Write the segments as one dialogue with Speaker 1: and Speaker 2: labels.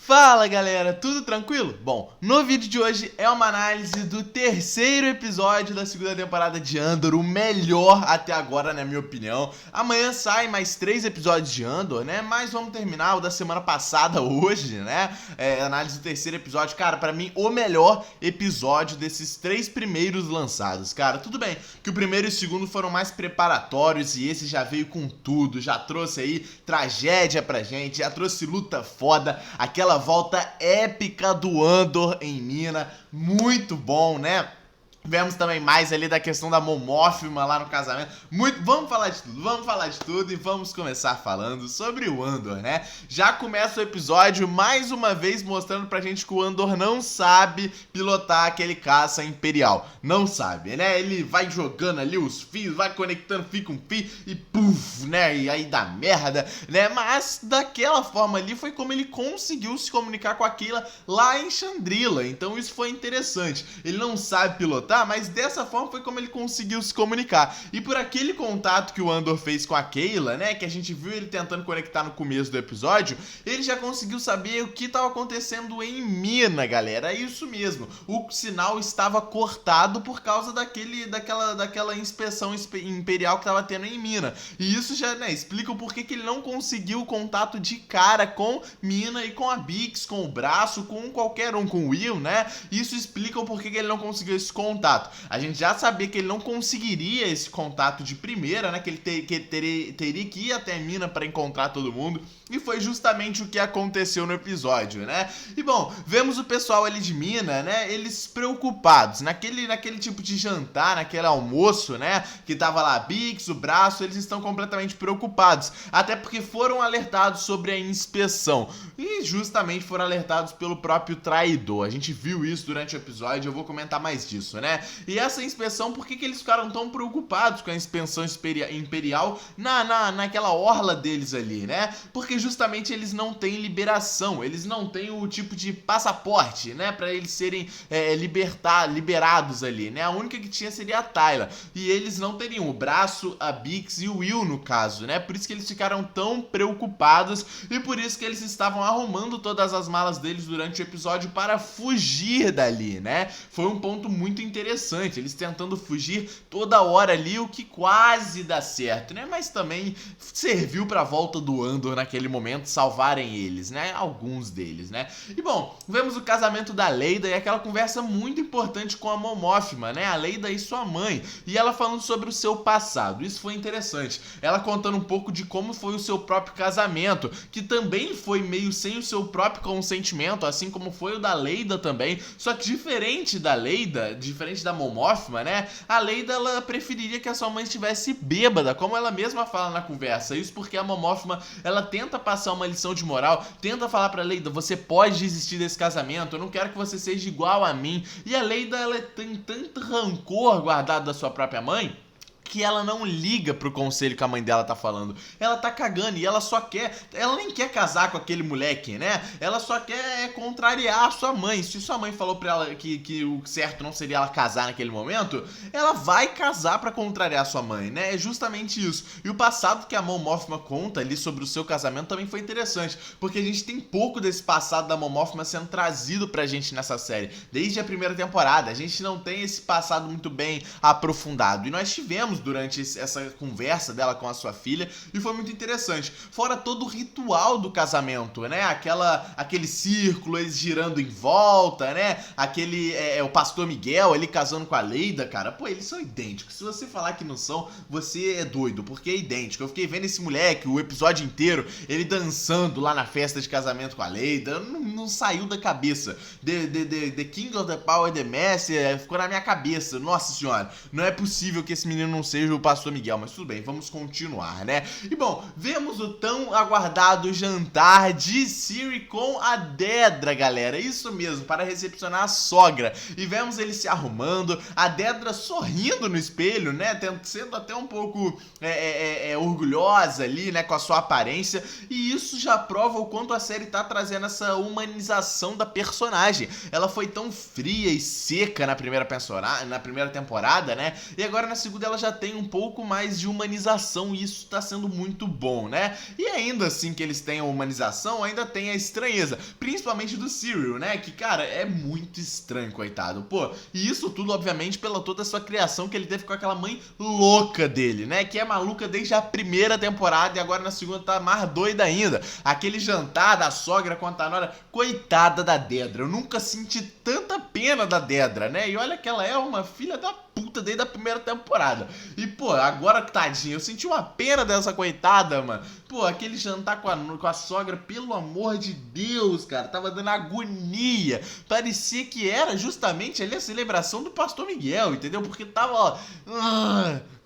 Speaker 1: Fala galera, tudo tranquilo? Bom, no vídeo de hoje é uma análise do terceiro episódio da segunda temporada de Andor, o melhor até agora na minha opinião. Amanhã sai mais 3 episódios de Andor, né? Mas vamos terminar o da semana passada hoje, né? Análise do terceiro episódio, cara, pra mim o melhor episódio desses 3 primeiros lançados, cara. Tudo bem que o primeiro e o segundo foram mais preparatórios e esse já veio com tudo, já trouxe aí tragédia pra gente, já trouxe luta foda, aquela volta épica do Andor em Mina, muito bom, né? Tivemos também mais ali da questão da Mon Mothma lá no casamento. Vamos falar de tudo e vamos começar falando sobre o Andor, né? Já começa o episódio mais uma vez mostrando pra gente que o Andor não sabe pilotar aquele caça imperial. Não sabe, né? Ele vai jogando ali os fios, vai conectando fio com fio e puf, né? E aí dá merda, né? Mas daquela forma ali foi como ele conseguiu se comunicar com a Kayla lá em Chandrila. Então isso foi interessante. Ele não sabe pilotar, mas dessa forma foi como ele conseguiu se comunicar. E por aquele contato que o Andor fez com a Kayla, né, que a gente viu ele tentando conectar no começo do episódio, ele já conseguiu saber o que estava acontecendo em Mina, galera. É isso mesmo. O sinal estava cortado por causa daquela inspeção imperial que estava tendo em Mina. E isso já, né, explica o porquê que ele não conseguiu o contato de cara com Mina e com a Bix, com o braço, com qualquer um, com o Will, né? Isso explica o porquê que ele não conseguiu esse contato. A gente já sabia que ele não conseguiria esse contato de primeira, né? Que ele teria que ir até Mina para encontrar todo mundo. E foi justamente o que aconteceu no episódio, né? E bom, vemos o pessoal ali de Mina, né? Eles preocupados. Naquele tipo de jantar, naquele almoço, né? Que tava lá a Bix, o braço, eles estão completamente preocupados. Até porque foram alertados sobre a inspeção. E justamente foram alertados pelo próprio traidor. A gente viu isso durante o episódio, eu vou comentar mais disso, né? E essa inspeção, por que eles ficaram tão preocupados com a inspeção imperial naquela orla deles ali, né? Porque justamente eles não têm liberação, eles não têm o tipo de passaporte, né? Pra eles serem liberados ali, né? A única que tinha seria a Tayla. E eles não teriam o braço, a Bix e o Will, no caso, né? Por isso que eles ficaram tão preocupados e por isso que eles estavam arrumando todas as malas deles durante o episódio para fugir dali, né? Foi um ponto muito interessante, eles tentando fugir toda hora ali, o que quase dá certo, né? Mas também serviu pra volta do Andor naquele momento salvarem eles, né? Alguns deles, né? E bom, vemos o casamento da Leida e aquela conversa muito importante com a Mon Mothma, né? A Leida e sua mãe, e ela falando sobre o seu passado. Isso foi interessante. Ela contando um pouco de como foi o seu próprio casamento, que também foi meio sem o seu próprio consentimento, assim como foi o da Leida também, só que diferente da Leida, diferente da Mon Mothma, né? A Leida, ela preferiria que a sua mãe estivesse bêbada, como ela mesma fala na conversa. Isso porque a Mon Mothma, ela tenta passar uma lição de moral, tenta falar pra Leida, você pode desistir desse casamento, eu não quero que você seja igual a mim. E a Leida, ela tem tanto rancor guardado da sua própria mãe, que ela não liga pro conselho que a mãe dela tá falando. Ela tá cagando e ela só quer... Ela nem quer casar com aquele moleque, né? Ela só quer contrariar a sua mãe. Se sua mãe falou pra ela que o certo não seria ela casar naquele momento, ela vai casar pra contrariar a sua mãe, né? É justamente isso. E o passado que a Mon Mothma conta ali sobre o seu casamento também foi interessante, porque a gente tem pouco desse passado da Mon Mothma sendo trazido pra gente nessa série. Desde a primeira temporada, a gente não tem esse passado muito bem aprofundado. E nós tivemos durante essa conversa dela com a sua filha, e foi muito interessante. Fora todo o ritual do casamento, né? Aquele círculo, eles girando em volta, né? O pastor Miguel, ele casando com a Leida, cara. Pô, eles são idênticos. Se você falar que não são, você é doido, porque é idêntico. Eu fiquei vendo esse moleque o episódio inteiro, ele dançando lá na festa de casamento com a Leida. Não saiu da cabeça. The King of the Power, The Messi, ficou na minha cabeça. Nossa senhora, não é possível que esse menino não seja o pastor Miguel, mas tudo bem, vamos continuar, né? E bom, vemos o tão aguardado jantar de Ciri com a Dedra, galera, isso mesmo, para recepcionar a sogra, e vemos ele se arrumando, a Dedra sorrindo no espelho, né, sendo até um pouco orgulhosa ali, né, com a sua aparência, e isso já prova o quanto a série tá trazendo essa humanização da personagem. Ela foi tão fria e seca na primeira temporada, né, e agora na segunda ela já tem um pouco mais de humanização e isso tá sendo muito bom, né? E ainda assim que eles tenham humanização, ainda tem a estranheza, principalmente do Cyril, né? Que, cara, é muito estranho, coitado. Pô, e isso tudo, obviamente, pela toda a sua criação que ele teve com aquela mãe louca dele, né? Que é maluca desde a primeira temporada e agora na segunda tá mais doida ainda. Aquele jantar da sogra com a Tanora, coitada da Dedra. Eu nunca senti tanta pena da Dedra, né? E olha que ela é uma filha da puta desde a primeira temporada. E, pô, agora, tadinho, eu senti uma pena dessa coitada, mano. Pô, aquele jantar com a sogra, pelo amor de Deus, cara, tava dando agonia. Parecia que era justamente ali a celebração do Pastor Miguel, entendeu? Porque tava, ó...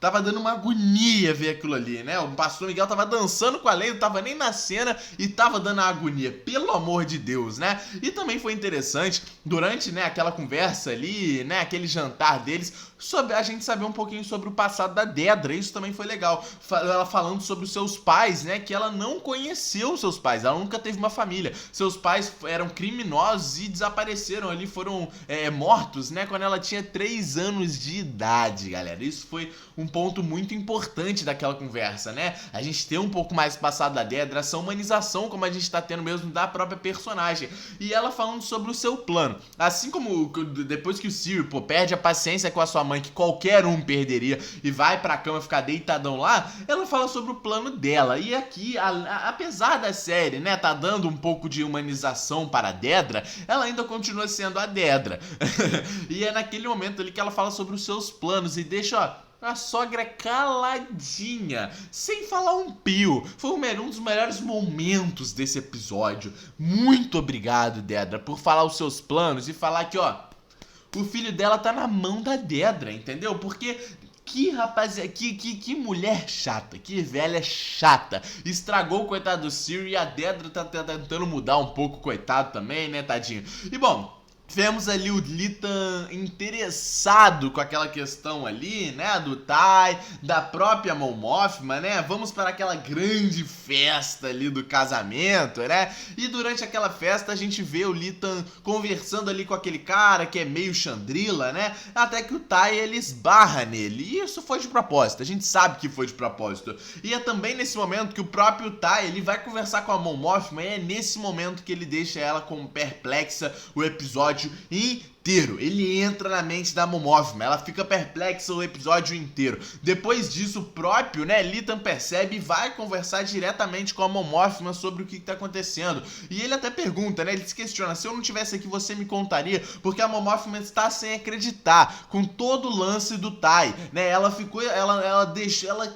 Speaker 1: tava dando uma agonia ver aquilo ali, né? O Pastor Miguel tava dançando com a lei, não tava nem na cena e tava dando a agonia, pelo amor de Deus, né? E também foi interessante, durante, né, aquela conversa ali, né, aquele jantar deles, sobre a gente saber um pouquinho sobre o passado da Dedra. Isso também foi legal. Ela falando sobre os seus pais, né, que ela não conheceu os seus pais, ela nunca teve uma família. Seus pais eram criminosos e desapareceram ali, foram mortos, né, quando ela tinha 3 anos de idade, galera. Isso foi um ponto muito importante daquela conversa, né? A gente ter um pouco mais passado da Dedra, essa humanização como a gente tá tendo mesmo da própria personagem. E ela falando sobre o seu plano. Assim como depois que o Cyril, pô, perde a paciência com a sua mãe, que qualquer um perderia, e vai pra cama ficar deitadão lá, ela fala sobre o plano dela. E aqui, apesar da série, né, tá dando um pouco de humanização para a Dedra, ela ainda continua sendo a Dedra. E é naquele momento ali que ela fala sobre os seus planos e deixa, ó, a sogra caladinha, sem falar um pio. Foi um dos melhores momentos desse episódio. Muito obrigado, Dedra, por falar os seus planos e falar que, ó, o filho dela tá na mão da Dedra, entendeu? Porque... que rapaziada, que mulher chata, que velha chata. Estragou o coitado do Cyril e a Dedra tá tentando mudar um pouco o coitado também, né, tadinho? E bom... vemos ali o Litan interessado com aquela questão ali, né, do Tai, da própria Mon Mothma, né, vamos para aquela grande festa ali do casamento, né, e durante aquela festa a gente vê o Litan conversando ali com aquele cara que é meio Chandrila, né, até que o Tai, ele esbarra nele, e isso foi de propósito, a gente sabe que foi de propósito, e é também nesse momento que o próprio Tai, ele vai conversar com a Mon Mothma, e é nesse momento que ele deixa ela como perplexa o episódio inteiro. Ele entra na mente da Mon Mothma, ela fica perplexa o episódio inteiro. Depois disso, o próprio, né, Litan percebe e vai conversar diretamente com a Mon Mothma sobre o que tá acontecendo. E ele até pergunta, né, ele se questiona, se eu não tivesse aqui você me contaria? Porque a Mon Mothma está sem acreditar com todo o lance do Tai, né, ela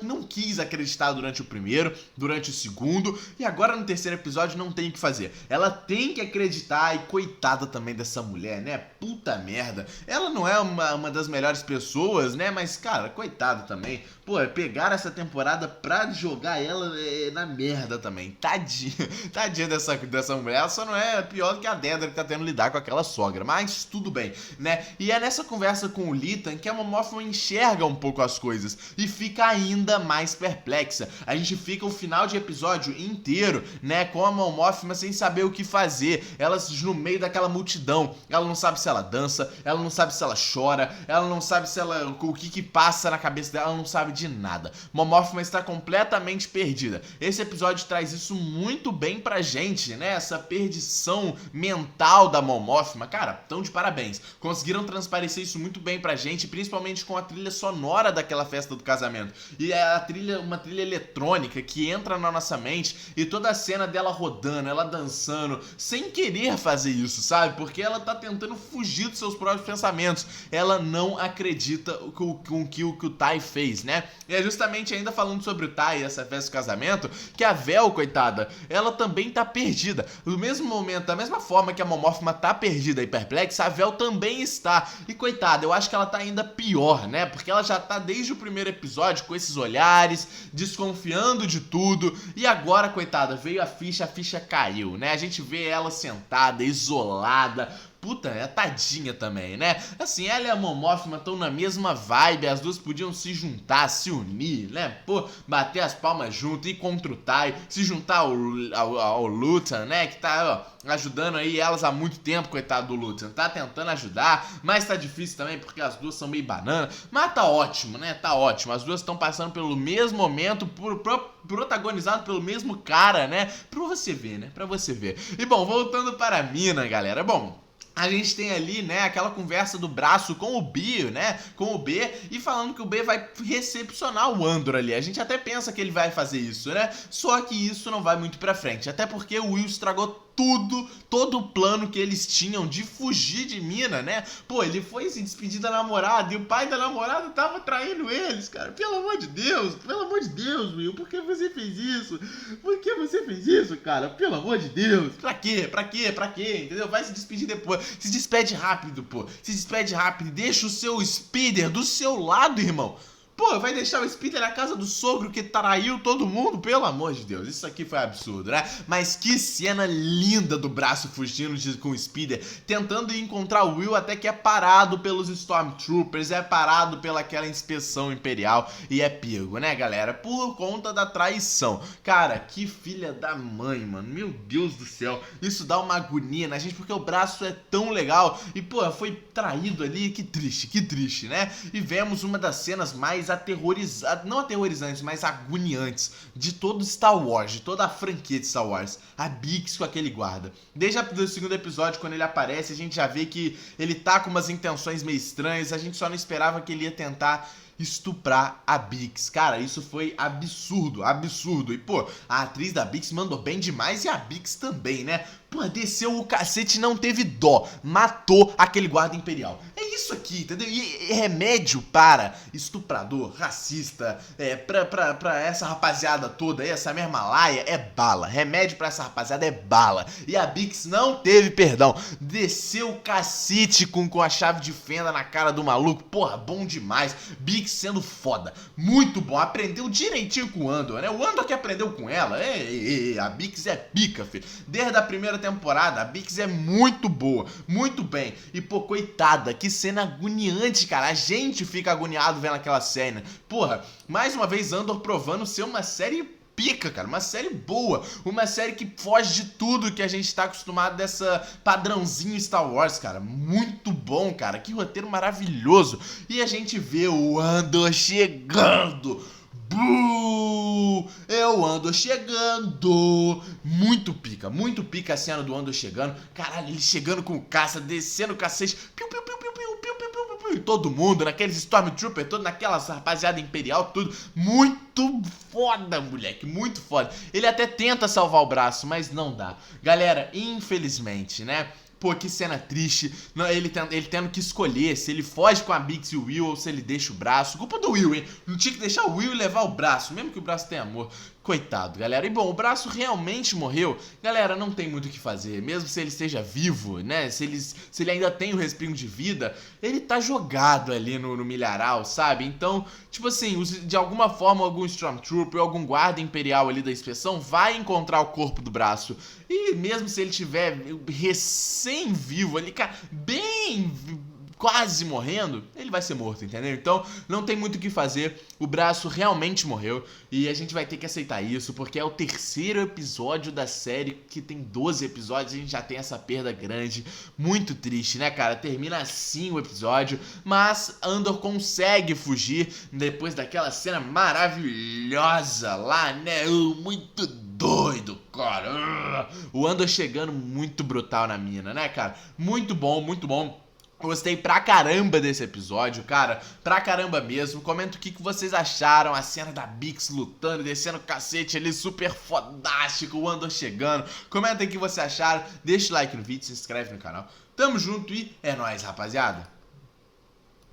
Speaker 1: não quis acreditar durante o primeiro, durante o segundo, e agora no terceiro episódio não tem o que fazer. Ela tem que acreditar, e coitada também dessa mulher, né, puta merda. Ela não é uma das melhores pessoas, né? Mas, cara, coitada também. Pô, pegar essa temporada pra jogar ela na merda também. Tadinha dessa mulher. Ela só não é pior do que a Dedra que tá tendo que lidar com aquela sogra. Mas tudo bem, né? E é nessa conversa com o Litan que a Mon Mothma enxerga um pouco as coisas e fica ainda mais perplexa. A gente fica o final de episódio inteiro, né, com a Mon Mothma sem saber o que fazer. Elas no meio daquela multidão. Ela não sabe se ela dança, ela não sabe se ela chora, ela não sabe se ela, o que passa na cabeça dela, ela não sabe de nada. Mon Mothma está completamente perdida. Esse episódio traz isso muito bem pra gente, né? Essa perdição mental da Mon Mothma. Cara, tão de parabéns. Conseguiram transparecer isso muito bem pra gente, principalmente com a trilha sonora daquela festa do casamento. E é uma trilha eletrônica que entra na nossa mente e toda a cena dela rodando, ela dançando, sem querer fazer isso, sabe? Porque ela tá tentando fugir dos seus próprios pensamentos. Ela não acredita com o que o Tai fez, né? E é justamente ainda falando sobre o Tai e essa festa do casamento, que a Vel, coitada, ela também tá perdida. No mesmo momento, da mesma forma que a Mon Mothma tá perdida e perplexa, a Vel também está. E coitada, eu acho que ela tá ainda pior, né? Porque ela já tá desde o primeiro episódio com esses olhares, desconfiando de tudo. E agora, coitada, veio a ficha caiu, né? A gente vê ela sentada, isolada, puta, é tadinha também, né? Assim, ela e a Momófima estão na mesma vibe, as duas podiam se juntar, se unir, né? Pô, bater as palmas junto, ir contra o Tai, se juntar ao Lutan, né? Que tá, ó, ajudando aí elas há muito tempo, coitado do Lutan. Tá tentando ajudar, mas tá difícil também porque as duas são meio banana. Mas tá ótimo, né? Tá ótimo. As duas estão passando pelo mesmo momento, protagonizado pelo mesmo cara, né? Pra você ver, né? Pra você ver. E bom, voltando para a mina, galera. Bom, a gente tem ali, né, aquela conversa do braço com o Bio, né, com o B, e falando que o B vai recepcionar o Andor ali. A gente até pensa que ele vai fazer isso, né, só que isso não vai muito pra frente, até porque o Will estragou todo o plano que eles tinham de fugir de Mina, né? Pô, ele foi se despedir da namorada e o pai da namorada tava traindo eles, cara. Pelo amor de Deus, Will, por que você fez isso? Por que você fez isso, cara? Pelo amor de Deus. Pra quê? Entendeu? Vai se despedir depois. Se despede rápido, pô. Se despede rápido. Deixa o seu speeder do seu lado, irmão. Pô, vai deixar o Speeder na casa do sogro que traiu todo mundo? Pelo amor de Deus, isso aqui foi absurdo, né? Mas que cena linda do braço fugindo com o Speeder, tentando encontrar o Will até que é parado pelos Stormtroopers, é parado pelaquela inspeção imperial e é pego, né, galera? Por conta da traição. Cara, que filha da mãe, mano. Meu Deus do céu. Isso dá uma agonia na gente porque o braço é tão legal e, pô, foi traído ali. Que triste, né? E vemos uma das cenas mais não aterrorizantes, mas agoniantes de todo Star Wars, de toda a franquia de Star Wars. A Bix com aquele guarda. Desde o segundo episódio, quando ele aparece, a gente já vê que ele tá com umas intenções meio estranhas, a gente só não esperava que ele ia tentar estuprar a Bix. Cara, isso foi absurdo. E, pô, a atriz da Bix mandou bem demais e a Bix também, né? Pô, desceu o cacete e não teve dó. Matou aquele guarda imperial. É isso aqui, entendeu? E remédio para estuprador, racista, pra essa rapaziada toda aí, essa mesma laia, é bala. Remédio pra essa rapaziada é bala. E a Bix não teve perdão. Desceu o cacete com a chave de fenda na cara do maluco. Porra, bom demais. Bix sendo foda. Muito bom. Aprendeu direitinho com o Andor, né? O Andor que aprendeu com ela. A Bix é pica, filho. Desde a primeira temporada, a Bix é muito boa, muito bem. E, pô, coitada, que cena agoniante, cara. A gente fica agoniado vendo aquela cena. Porra, mais uma vez Andor provando ser uma série pica, cara, uma série boa, uma série que foge de tudo que a gente tá acostumado dessa padrãozinho Star Wars, cara. Muito bom, cara, que roteiro maravilhoso. E a gente vê o Andor chegando. Eu ando chegando. Muito pica a cena do Andor chegando. Caralho, ele chegando com o caça, descendo o cacete. Piu, piu, piu, piu, piu, piu, piu, piu, piu, todo mundo, naqueles Stormtroopers, todo naquelas rapaziada imperial, tudo. Muito foda, moleque, muito foda. Ele até tenta salvar o braço, mas não dá. Galera, infelizmente, né? Pô, que cena triste. Não, ele tendo que escolher se ele foge com a Bix e o Will ou se ele deixa o braço. Culpa do Will, hein? Não tinha que deixar o Will e levar o braço, mesmo que o braço tenha amor. Coitado, galera. E bom, o braço realmente morreu. Galera, não tem muito o que fazer. Mesmo se ele esteja vivo, né? Se ele ainda tem o respingo de vida, ele tá jogado ali no milharal, sabe? Então, tipo assim, de alguma forma, algum Stormtrooper, algum guarda imperial ali da inspeção vai encontrar o corpo do braço. E mesmo se ele tiver recém-vivo ali, cara, bem quase morrendo, ele vai ser morto, entendeu? Então não tem muito o que fazer, o braço realmente morreu e a gente vai ter que aceitar isso, porque é o terceiro episódio da série que tem 12 episódios e a gente já tem essa perda grande, muito triste, né, cara? Termina assim o episódio, mas Andor consegue fugir depois daquela cena maravilhosa lá, né? Muito doido, cara. O Andor chegando muito brutal na mina, né, cara? Muito bom, muito bom. Gostei pra caramba desse episódio, cara, pra caramba mesmo. Comenta o que vocês acharam, a cena da Bix lutando, descendo o cacete ali, super fodástico, o Andor chegando. Comenta aí o que vocês acharam, deixa o like no vídeo, se inscreve no canal. Tamo junto e é nóis, rapaziada.